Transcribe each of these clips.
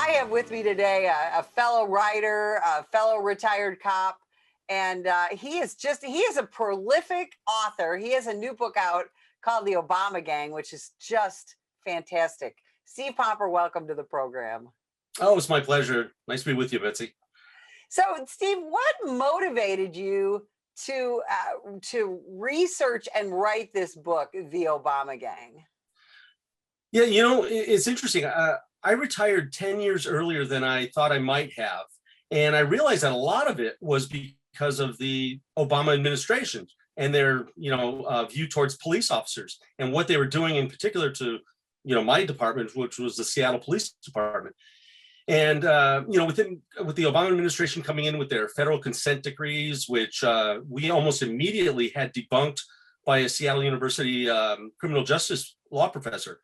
I have with me today a fellow writer, a fellow retired cop, and he is a prolific author. He has a new book out called The Obama Gang, which is just fantastic. Steve Pomper, welcome to the program. Oh, it's my pleasure. Nice to be with you, Betsy. So, Steve, what motivated you to research and write this book, The Obama Gang? Yeah, it's interesting. I retired 10 years earlier than I thought I might have. And I realized that a lot of it was because of the Obama administration and their, view towards police officers and what they were doing in particular to, my department, which was the Seattle Police Department. And, with the Obama administration coming in with their federal consent decrees, which we almost immediately had debunked by a Seattle University criminal justice law professor,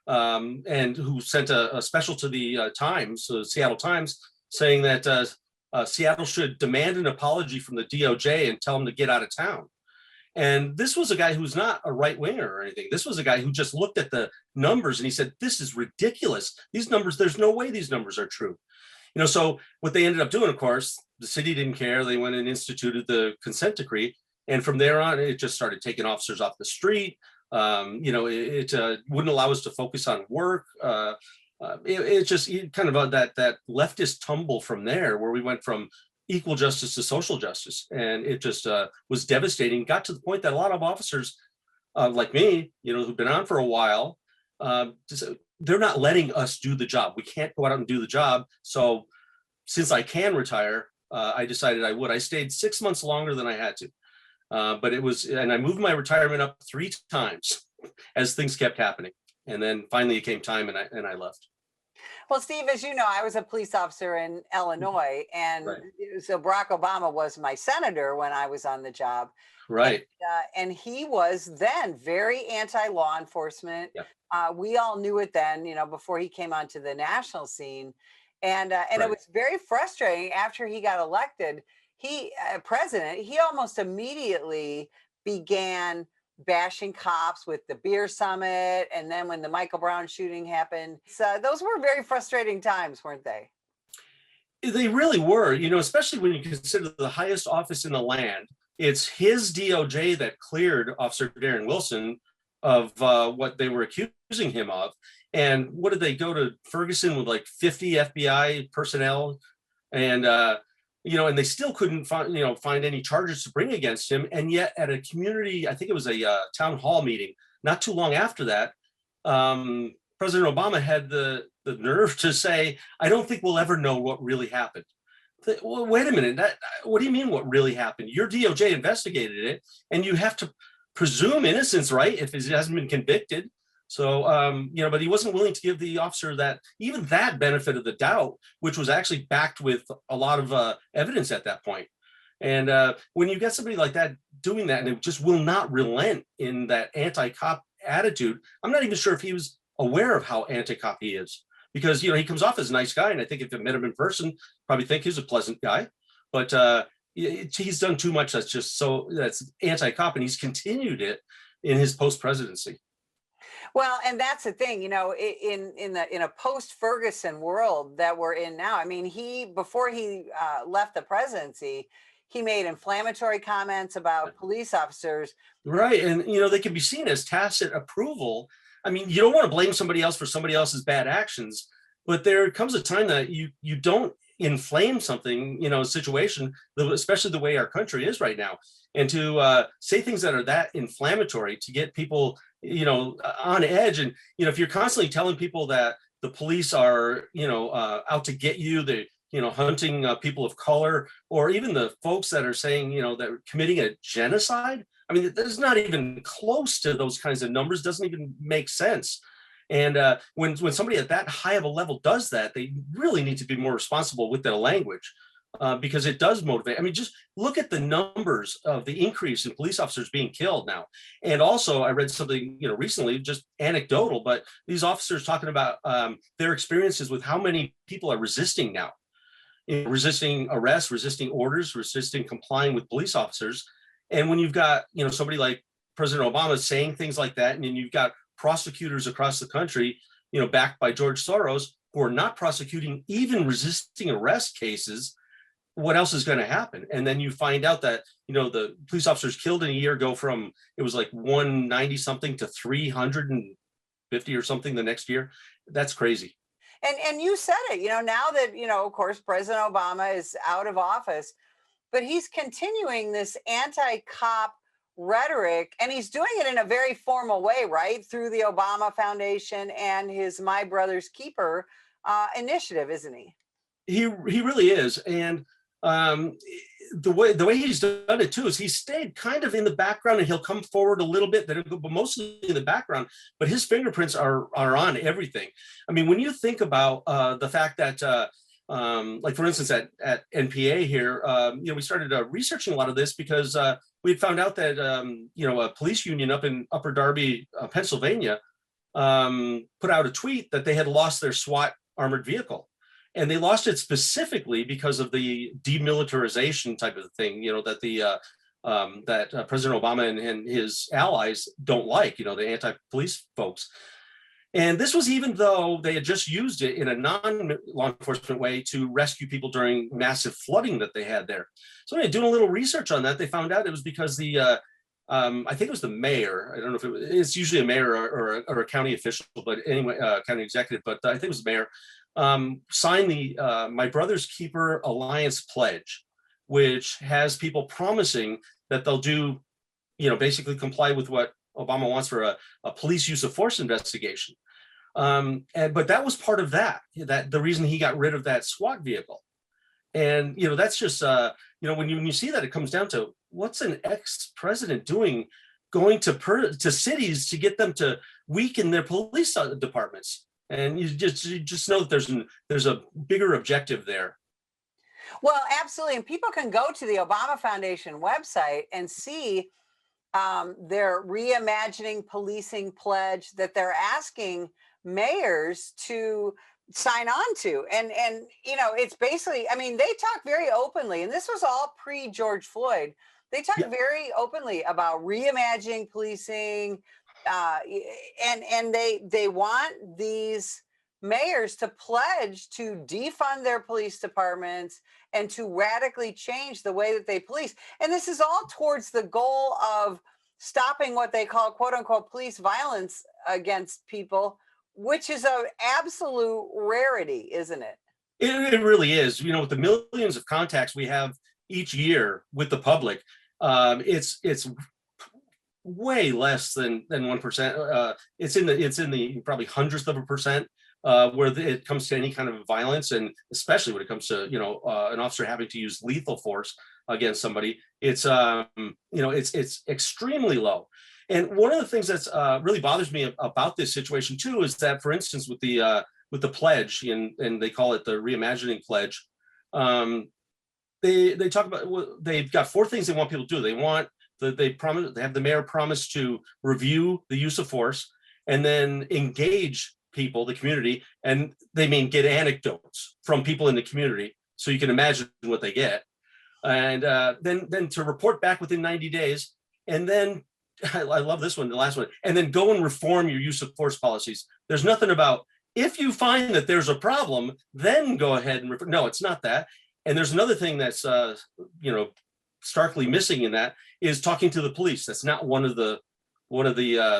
and who sent a special to the Times, the Seattle Times, saying that Seattle should demand an apology from the DOJ and tell them to get out of town. And this was a guy who's not a right winger or anything. This was a guy who just looked at the numbers and he said, this is ridiculous. These numbers, there's no way these numbers are true. So what they ended up doing, of course, the city didn't care. They went and instituted the consent decree. And from there on, it just started taking officers off the street. It wouldn't allow us to focus on work. It just kind of that leftist tumble from there, where we went from equal justice to social justice, and it just was devastating. Got to the point that a lot of officers, like me, who've been on for a while, they're not letting us do the job. We can't go out and do the job. So, since I can retire, I decided I would. I stayed 6 months longer than I had to. But I moved my retirement up 3 times as things kept happening. And then finally it came time and I left. Well, Steve, as you know, I was a police officer in Illinois, and Right. so Barack Obama was my senator when I was on the job. Right. And he was then very anti-law enforcement. Yeah. We all knew it then, before he came onto the national scene. And Right. it was very frustrating after he got elected. President, he almost immediately began bashing cops with the beer summit. And then when the Michael Brown shooting happened, so those were very frustrating times, weren't they? They really were, especially when you consider the highest office in the land. It's his DOJ that cleared Officer Darren Wilson of what they were accusing him of. And what did they go to Ferguson with, like 50 FBI personnel? And and they still couldn't find any charges to bring against him. And yet at a community, I think it was a town hall meeting, not too long after that, President Obama had the nerve to say, I don't think we'll ever know what really happened. Well, wait a minute, what do you mean what really happened? Your DOJ investigated it, and you have to presume innocence, right, if he hasn't been convicted. So, but he wasn't willing to give the officer even that benefit of the doubt, which was actually backed with a lot of evidence at that point. And when you get somebody like that doing that, and it just will not relent in that anti-cop attitude, I'm not even sure if he was aware of how anti-cop he is, because, he comes off as a nice guy. And I think if you met him in person, probably think he's a pleasant guy. But he's done too much that's anti-cop, and he's continued it in his post-presidency. Well, and that's the thing, in a post-Ferguson world that we're in now. I mean, before he left the presidency, he made inflammatory comments about police officers. Right, and they can be seen as tacit approval. I mean, you don't want to blame somebody else for somebody else's bad actions, but there comes a time that you don't inflame something, a situation, especially the way our country is right now, and to say things that are that inflammatory to get people on edge. And if you're constantly telling people that the police are out to get you, they hunting people of color, or even the folks that are saying that are committing a genocide, I mean, that's not even close to those kinds of numbers. Doesn't even make sense. And when somebody at that high of a level does that, they really need to be more responsible with their language. Because it does motivate. I mean, just look at the numbers of the increase in police officers being killed now. And also, I read something, recently, just anecdotal, but these officers talking about their experiences with how many people are resisting now, resisting arrest, resisting orders, resisting complying with police officers. And when you've got, somebody like President Obama saying things like that, and then you've got prosecutors across the country, backed by George Soros, who are not prosecuting even resisting arrest cases, what else is going to happen? And then you find out that, the police officers killed in a year go from, it was like 190 something to 350 or something the next year. That's crazy. And you said it, now that, of course, President Obama is out of office, but he's continuing this anti-cop rhetoric, and he's doing it in a very formal way, right? Through the Obama Foundation and his My Brother's Keeper initiative, isn't he? He really is. And the way he's done it too is he stayed kind of in the background, and he'll come forward a little bit, but mostly in the background. But his fingerprints are on everything. I mean, when you think about the fact that, like for instance, at NPA here, we started researching a lot of this because we had found out that a police union up in Upper Darby, Pennsylvania, put out a tweet that they had lost their SWAT armored vehicle. And they lost it specifically because of the demilitarization type of thing, that that President Obama and his allies don't like, the anti-police folks. And this was even though they had just used it in a non-law enforcement way to rescue people during massive flooding that they had there. So doing a little research on that, they found out it was because I think it was the mayor. I don't know if it's usually a mayor or a county official, but anyway, county executive, but I think it was the mayor. Signed the My Brother's Keeper Alliance Pledge, which has people promising that they'll do, basically comply with what Obama wants for a police use of force investigation. But that was part of that the reason he got rid of that SWAT vehicle. And, that's just, when you see that, it comes down to what's an ex-president doing, going to cities to get them to weaken their police departments. And you just know that there's a bigger objective there. Well, absolutely. And people can go to the Obama Foundation website and see their Reimagining Policing pledge that they're asking mayors to sign on to. And it's basically, they talk very openly, and this was all pre-George Floyd. They talk very openly about reimagining policing, and they want these mayors to pledge to defund their police departments and to radically change the way that they police. And this is all towards the goal of stopping what they call, quote unquote, police violence against people, which is an absolute rarity, isn't it? It really is. With the millions of contacts we have each year with the public, it's way less than 1%. It's in the probably hundredth of a percent where it comes to any kind of violence, and especially when it comes to an officer having to use lethal force against somebody. It's it's extremely low. And one of the things that's really bothers me about this situation too is that, for instance, with the pledge, and they call it the Reimagining Pledge, they talk about, they've got 4 things they want people to do. They want they have the mayor promise to review the use of force and then engage people, the community, and they get anecdotes from people in the community, so you can imagine what they get, and then to report back within 90 days, and then I love this one, the last one, and then go and reform your use of force policies. There's nothing about, if you find that there's a problem, then go ahead and no, it's not that. And there's another thing that's starkly missing in that is talking to the police. That's not one of the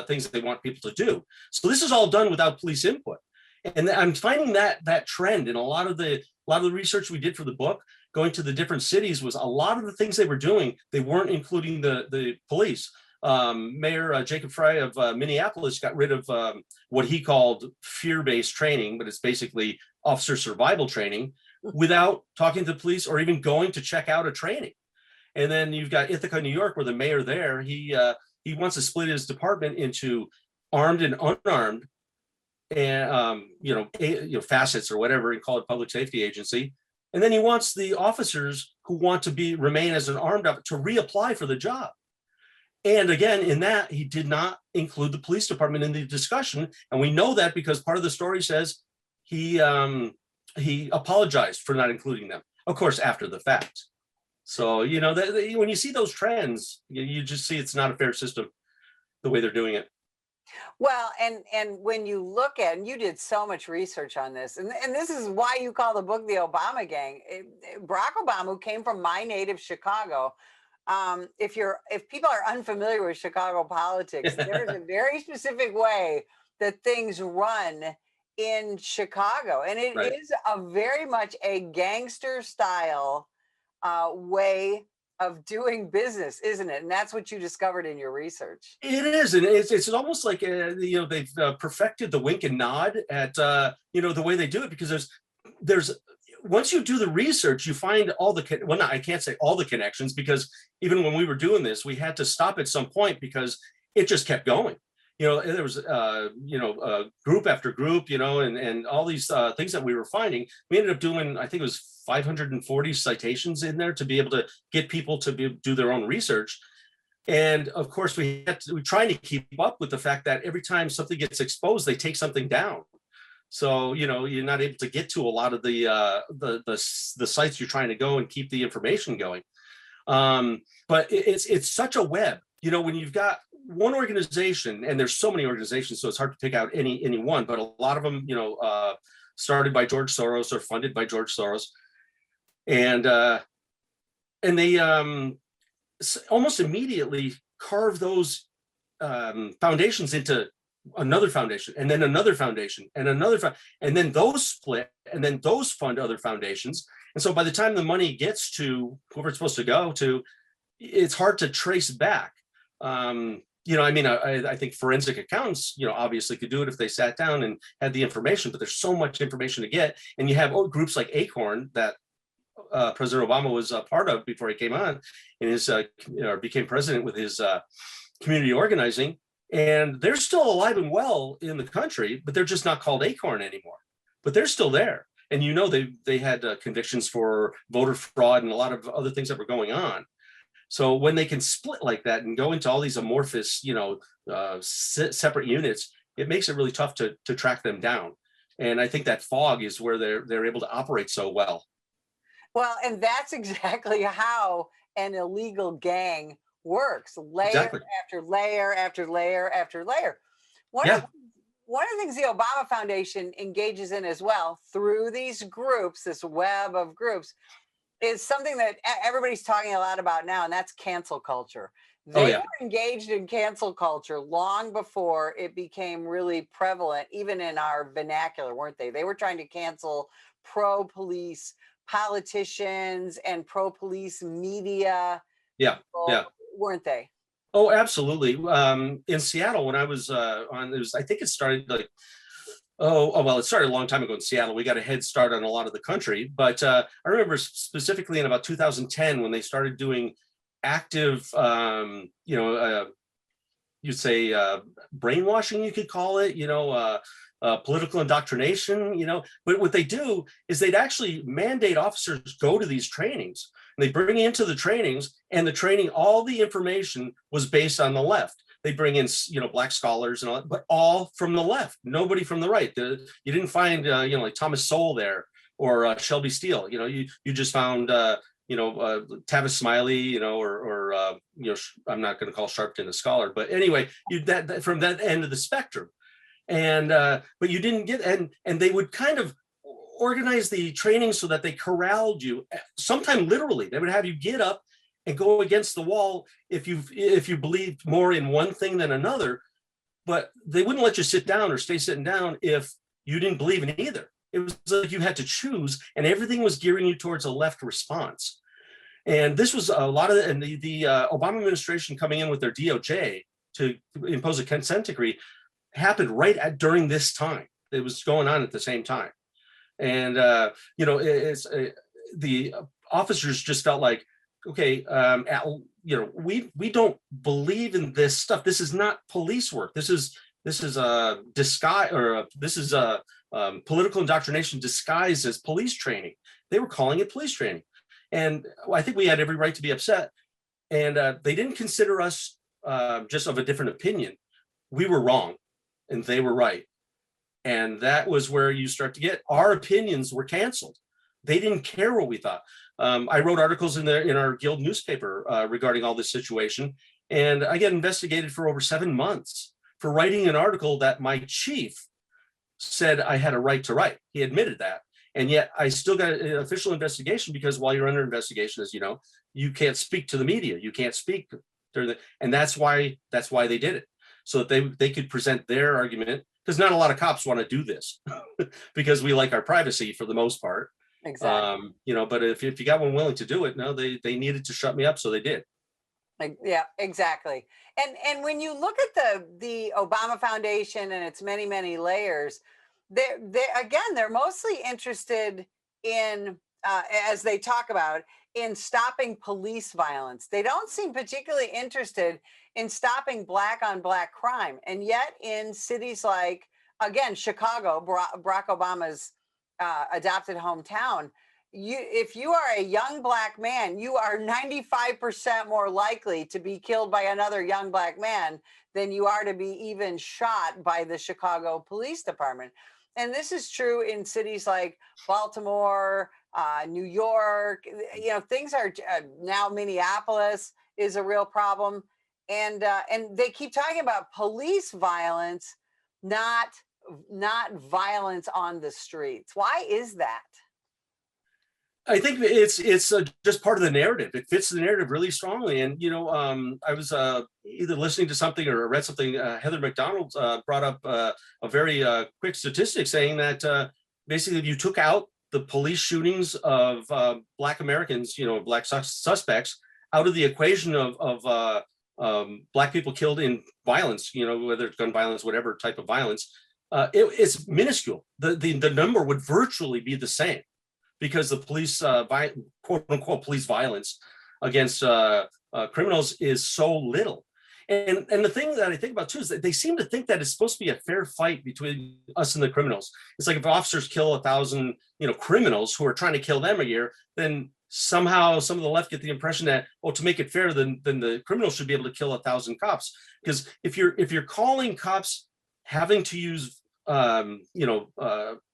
things that they want people to do. So this is all done without police input. And I'm finding that trend in a lot of the research we did for the book, going to the different cities, was a lot of the things they were doing, they weren't including the police. Mayor Jacob Frey of Minneapolis got rid of what he called fear-based training, but it's basically officer survival training, without talking to the police or even going to check out a training. And then you've got Ithaca, New York, where the mayor there, he wants to split his department into armed and unarmed, and facets or whatever, and call it public safety agency. And then he wants the officers who want to remain as an armed to reapply for the job. And again, in that, he did not include the police department in the discussion. And we know that because part of the story says he apologized for not including them, of course, after the fact. So, when you see those trends, you just see it's not a fair system, the way they're doing it. Well, and when you look at, and you did so much research on this, and this is why you call the book the Obama Gang. Barack Obama, who came from my native Chicago, if people are unfamiliar with Chicago politics, there's a very specific way that things run in Chicago, and it Right. is a very much a gangster style way of doing business, isn't it? And that's what you discovered in your research. It is, and it's almost like they've perfected the wink and nod at the way they do it, because there's once you do the research, you find all the well, no, I can't say all the connections, because even when we were doing this, we had to stop at some point because it just kept going. There was group after group, and all these things that we were finding. We ended up doing, I think it was 540 citations in there to be able to get people to do their own research. And of course, we're trying to keep up with the fact that every time something gets exposed, they take something down. So you're not able to get to a lot of the sites you're trying to go and keep the information going. But it's such a web. When you've got one organization, and there's so many organizations, so it's hard to pick out any one. But a lot of them, started by George Soros or funded by George Soros, and they almost immediately carve those foundations into another foundation, and then another foundation, and and then those split, and then those fund other foundations. And so by the time the money gets to whoever it's supposed to go to, it's hard to trace back. I think forensic accountants, obviously could do it if they sat down and had the information, but there's so much information to get. And you have groups like Acorn that President Obama was a part of before he came on, and became president with his community organizing. And they're still alive and well in the country, but they're just not called Acorn anymore. But they're still there. And they had convictions for voter fraud and a lot of other things that were going on. So when they can split like that and go into all these amorphous, separate units, it makes it really tough to track them down. And I think that fog is where they're able to operate so well. Well, and that's exactly how an illegal gang works, layer Exactly. after layer after layer after layer. One of Yeah. the, one of the things the Obama Foundation engages in as well through these groups, this web of groups, is something that everybody's talking a lot about now, and that's cancel culture. Oh, They yeah. were engaged in cancel culture long before it became really prevalent, even in our vernacular, weren't they? They were trying to cancel pro-police politicians and pro-police media Yeah. people, Yeah. weren't they? Oh, absolutely. In Seattle, when I was I think it started like, well, it started a long time ago in Seattle. We got a head start on a lot of the country, but I remember specifically in about 2010 when they started doing active, you'd say brainwashing, you could call it, political indoctrination, but what they do is they'd actually mandate officers go to these trainings. And they bring into the trainings, and the training, all the information was based on the left. They bring in, Black scholars and all that, but all from the left, nobody from the right. You didn't find, like Thomas Sowell there or Shelby Steele. You just found, Tavis Smiley, or I'm not going to call Sharpton a scholar, but anyway, that from that end of the spectrum. And but you didn't get, and they would kind of organize the training so that they corralled you. Sometimes literally, they would have you get up and go against the wall if you believed more in one thing than another, but they wouldn't let you sit down or stay sitting down if you didn't believe in either. It was like you had to choose, and everything was gearing you towards a left response. And this was a lot of and the Obama administration coming in with their DOJ to impose a consent decree happened right during this time. It was going on at the same time. And, the officers just felt like, okay, we don't believe in this stuff. This is not police work. This is a disguise, or this is a political indoctrination disguised as police training. They were calling it police training. And I think we had every right to be upset. And they didn't consider us just of a different opinion. We were wrong and they were right. And that was where you start to get our opinions were canceled. They didn't care what we thought. I wrote articles in our guild newspaper regarding all this situation, and I get investigated for over 7 months for writing an article that my chief said I had a right to write. He admitted that. And yet I still got an official investigation because while you're under investigation, as you know, you can't speak to the media. You can't speak during the, and that's why they did it. So that they could present their argument, because not a lot of cops want to do this because we like our privacy for the most part. Exactly. You know, but if you got one willing to do it, no, they needed to shut me up, so they did. Like, yeah, exactly. And when you look at the Obama Foundation and its many layers, they're mostly interested in, as they talk about, in stopping police violence. They don't seem particularly interested in stopping black on black crime. And yet in cities like, again, Chicago, Barack Obama's adopted hometown, if you are a young black man, you are 95% more likely to be killed by another young black man than you are to be even shot by the Chicago Police Department. And this is true in cities like Baltimore, New York. You know, things are now Minneapolis is a real problem, and they keep talking about police violence, not violence on the streets. Why is that? I think it's just part of the narrative. It fits the narrative really strongly. And, you know, I was either listening to something or read something. Heather McDonald brought up a very quick statistic saying that basically if you took out the police shootings of Black Americans, you know, Black suspects out of the equation of Black people killed in violence, you know, whether it's gun violence, whatever type of violence, it's minuscule. The number would virtually be the same, because the police, quote unquote, police violence against criminals is so little. And the thing that I think about too is that they seem to think that it's supposed to be a fair fight between us and the criminals. It's like if officers kill 1,000, you know, criminals who are trying to kill them a year, then somehow some of the left get the impression that, oh, to make it fair, then the criminals should be able to kill 1,000 cops. Because if you're calling cops having to use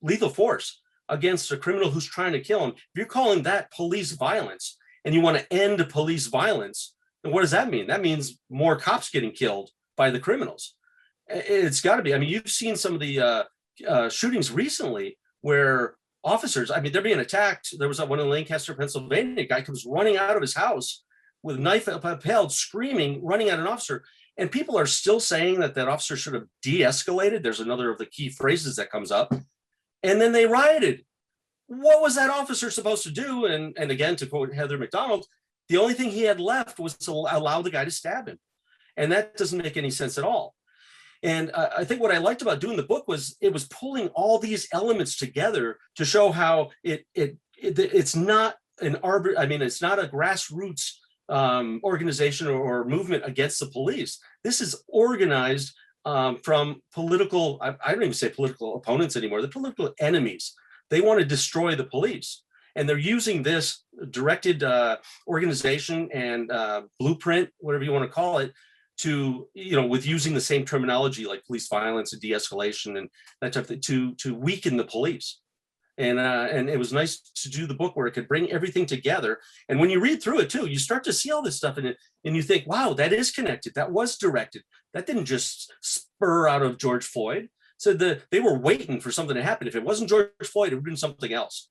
lethal force against a criminal who's trying to kill him, if you're calling that police violence and you want to end police violence, then what does that mean? That means more cops getting killed by the criminals. It's got to be. I mean, you've seen some of the shootings recently where officers, I mean, they're being attacked. There was one in Lancaster, Pennsylvania. A guy comes running out of his house with a knife upheld, screaming, running at an officer. And people are still saying that officer should have de-escalated. There's another of the key phrases that comes up. And then they rioted. What was that officer supposed to do? And again, to quote Heather McDonald, the only thing he had left was to allow the guy to stab him. And that doesn't make any sense at all. And I think what I liked about doing the book was it was pulling all these elements together to show how it's not it's not a grassroots organization or movement against the police. This is organized from political, I don't even say political opponents anymore, the political enemies. They want to destroy the police. And they're using this directed organization and blueprint, whatever you want to call it, to, you know, with using the same terminology like police violence and de-escalation and that type of thing to weaken the police. And it was nice to do the book where it could bring everything together. And when you read through it too, you start to see all this stuff in it and you think, wow, that is connected. That was directed. That didn't just spur out of George Floyd. So they were waiting for something to happen. If it wasn't George Floyd, it would have been something else.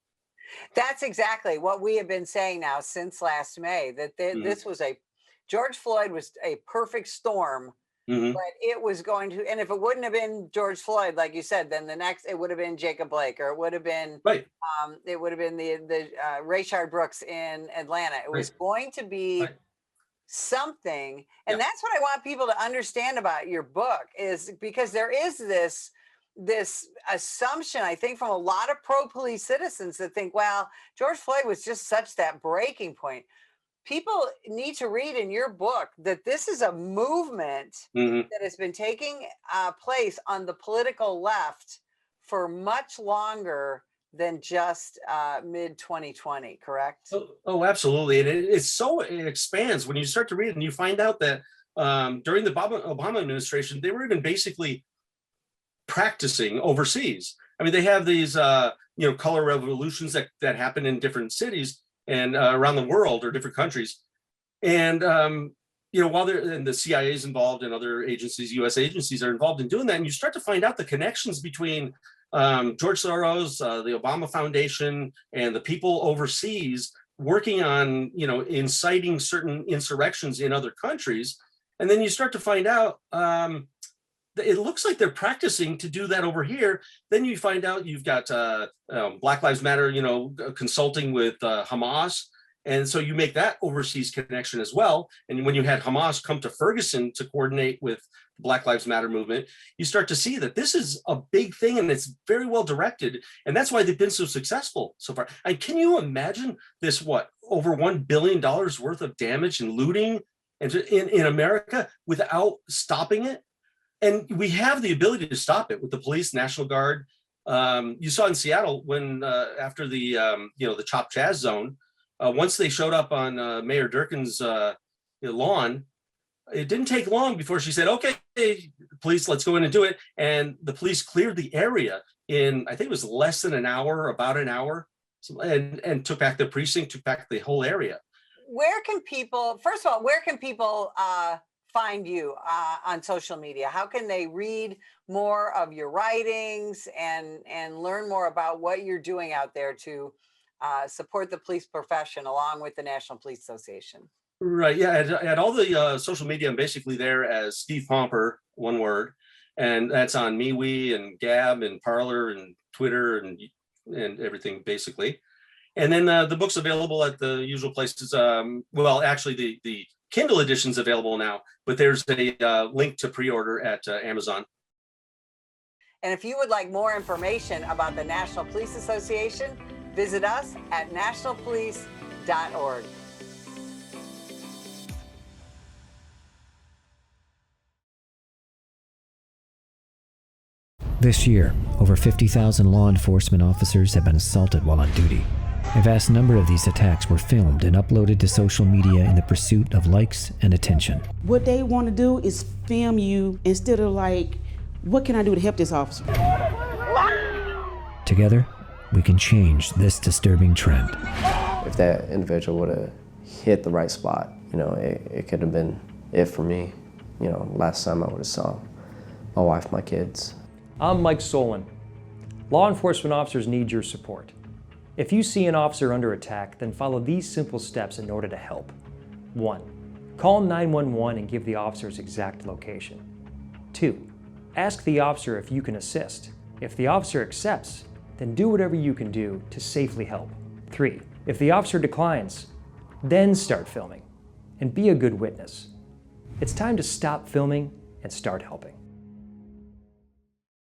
That's exactly what we have been saying now since last May, that this was George Floyd was a perfect storm, but it was going to, and if it wouldn't have been George Floyd, like you said, then the next, it would have been Jacob Blake, or it would have been, it would have been the Rayshard Brooks in Atlanta. It was going to be something. And that's what I want people to understand about your book, is because there is this assumption, I think, from a lot of pro-police citizens that think, well, George Floyd was just such that breaking point. People need to read in your book that this is a movement that has been taking place on the political left for much longer than just mid-2020, correct? Oh, absolutely. And it expands when you start to read it, and you find out that during the Obama administration, they were even basically practicing overseas. I mean, they have these, color revolutions that happen in different cities and around the world or different countries. And while and the CIA is involved and other agencies, U.S. agencies are involved in doing that, and you start to find out the connections between George Soros, the Obama Foundation, and the people overseas working on, inciting certain insurrections in other countries. And then you start to find out it looks like they're practicing to do that over here. Then you find out you've got Black Lives Matter, consulting with Hamas. And so you make that overseas connection as well. And when you had Hamas come to Ferguson to coordinate with the Black Lives Matter movement, you start to see that this is a big thing and it's very well directed. And that's why they've been so successful so far. And can you imagine this, over $1 billion worth of damage and looting in America without stopping it? And we have the ability to stop it with the police, National Guard. You saw in Seattle when after the Chop Chaz zone, once they showed up on Mayor Durkin's lawn, it didn't take long before she said, "Okay, police, let's go in and do it." And the police cleared the area in, I think it was less than an hour, about an hour, and took back the precinct, took back the whole area. Where can people find you on social media? How can they read more of your writings and learn more about what you're doing out there to support the police profession along with the National Police Association? Right. Yeah. At all the social media, I'm basically there as Steve Pomper, one word, and that's on MeWe and Gab and Parler and Twitter and everything basically. And then the book's available at the usual places. Actually, the Kindle edition's available now, but there's a link to pre-order at Amazon. And if you would like more information about the National Police Association, visit us at nationalpolice.org. This year, over 50,000 law enforcement officers have been assaulted while on duty. A vast number of these attacks were filmed and uploaded to social media in the pursuit of likes and attention. What they want to do is film you instead of what can I do to help this officer? Together, we can change this disturbing trend. If that individual would have hit the right spot, it could have been it for me. Last time I would have saw my wife, my kids. I'm Mike Solon. Law enforcement officers need your support. If you see an officer under attack, then follow these simple steps in order to help. 1. Call 911 and give the officer's exact location. 2. Ask the officer if you can assist. If the officer accepts, then do whatever you can do to safely help. 3. If the officer declines, then start filming and be a good witness. It's time to stop filming and start helping.